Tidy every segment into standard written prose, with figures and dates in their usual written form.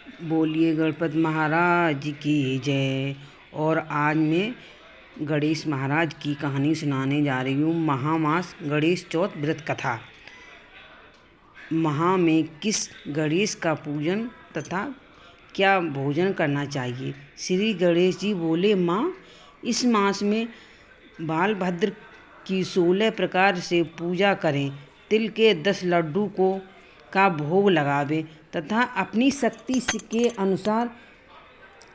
बोलिए गणपति महाराज की जय। और आज मैं गणेश महाराज की कहानी सुनाने जा रही हूँ। महामास गणेश चौथ व्रत कथा। महा में किस गणेश का पूजन तथा क्या भोजन करना चाहिए। श्री गणेश जी बोले, माँ, इस मास में बालभद्र की 16 प्रकार से पूजा करें। तिल के 10 लड्डू का भोग लगावे तथा अपनी शक्ति के अनुसार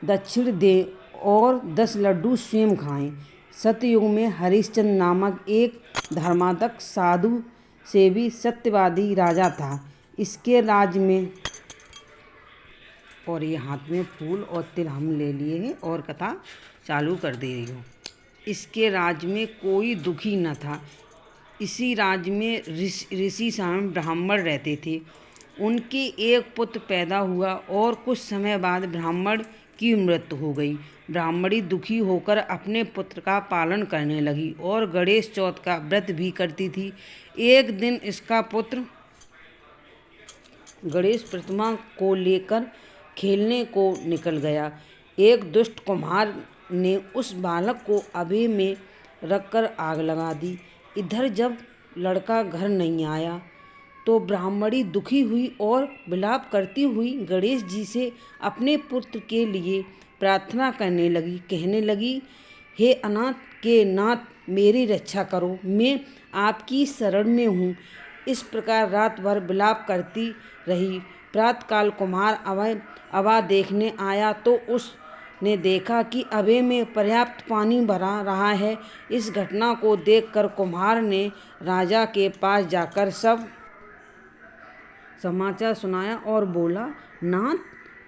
दक्षिण दें और 10 लड्डू स्वयं खाएं। सतयुग में हरिश्चंद्र नामक एक धर्मात्मक साधु सेवी सत्यवादी राजा था। इसके राज्य में, और ये हाथ में फूल और तिल हम ले लिए हैं और कथा चालू कर दे रही हूँ। इसके राज्य में कोई दुखी न था। इसी राज्य में ऋषि साम ब्राह्मण रहते थे। उनके एक पुत्र पैदा हुआ और कुछ समय बाद ब्राह्मण की मृत्यु हो गई। ब्राह्मणी दुखी होकर अपने पुत्र का पालन करने लगी और गणेश चौथ का व्रत भी करती थी। एक दिन इसका पुत्र गणेश प्रतिमा को लेकर खेलने को निकल गया। एक दुष्ट कुम्हार ने उस बालक को अबे में रखकर आग लगा दी। इधर जब लड़का घर नहीं आया तो ब्राह्मणी दुखी हुई और विलाप करती हुई गणेश जी से अपने पुत्र के लिए प्रार्थना करने लगी। कहने लगी, हे अनाथ के नाथ, मेरी रक्षा करो, मैं आपकी शरण में हूँ। इस प्रकार रात भर विलाप करती रही। प्रातःकाल कुम्हार अबा देखने आया तो उसने देखा कि अबे में पर्याप्त पानी भरा रहा है। इस घटना को देखकर कुम्हार ने राजा के पास जाकर सब समाचार सुनाया और बोला, नाथ,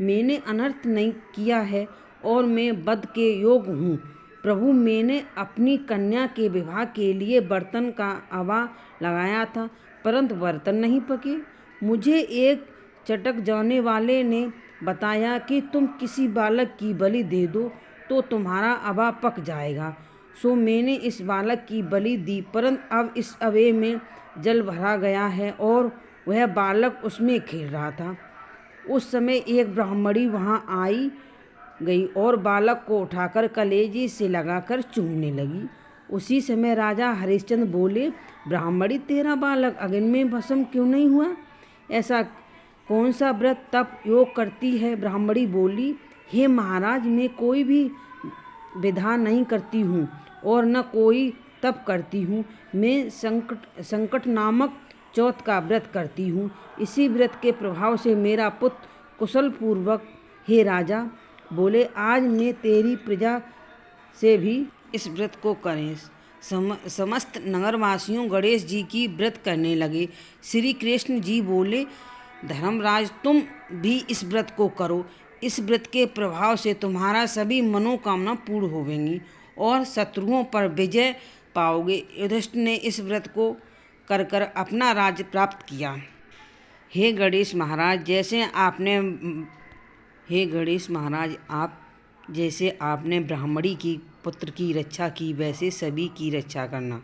मैंने अनर्थ नहीं किया है और मैं वध के योग्य हूँ। प्रभु, मैंने अपनी कन्या के विवाह के लिए बर्तन का अबा लगाया था, परंतु बर्तन नहीं पके। मुझे एक चटक जाने वाले ने बताया कि तुम किसी बालक की बलि दे दो तो तुम्हारा अबा पक जाएगा। सो मैंने इस बालक की बलि दी, परंतु अब इस अबे में जल भरा गया है और वह बालक उसमें खेल रहा था। उस समय एक ब्राह्मणी वहाँ आई गई और बालक को उठाकर कलेजे से लगाकर चूमने लगी। उसी समय राजा हरिश्चंद्र बोले, ब्राह्मणी, तेरा बालक अग्नि में भस्म क्यों नहीं हुआ? ऐसा कौन सा व्रत तप योग करती है? ब्राह्मणी बोली, हे महाराज, मैं कोई भी विधा नहीं करती हूँ और न कोई तप करती हूँ। मैं संकट नामक चौथ का व्रत करती हूँ। इसी व्रत के प्रभाव से मेरा पुत्र कुशल पूर्वक। हे राजा, बोले, आज मैं तेरी प्रजा से भी इस व्रत को करें। समस्त नगरवासियों गणेश जी की व्रत करने लगे। श्री कृष्ण जी बोले, धर्मराज, तुम भी इस व्रत को करो। इस व्रत के प्रभाव से तुम्हारा सभी मनोकामना पूर्ण होवेंगी और शत्रुओं पर विजय पाओगे। युधिष्ठिर ने इस व्रत को कर अपना राज्य प्राप्त किया। हे गणेश महाराज, जैसे आपने ब्राह्मणी की पुत्र की रक्षा की, वैसे सभी की रक्षा करना।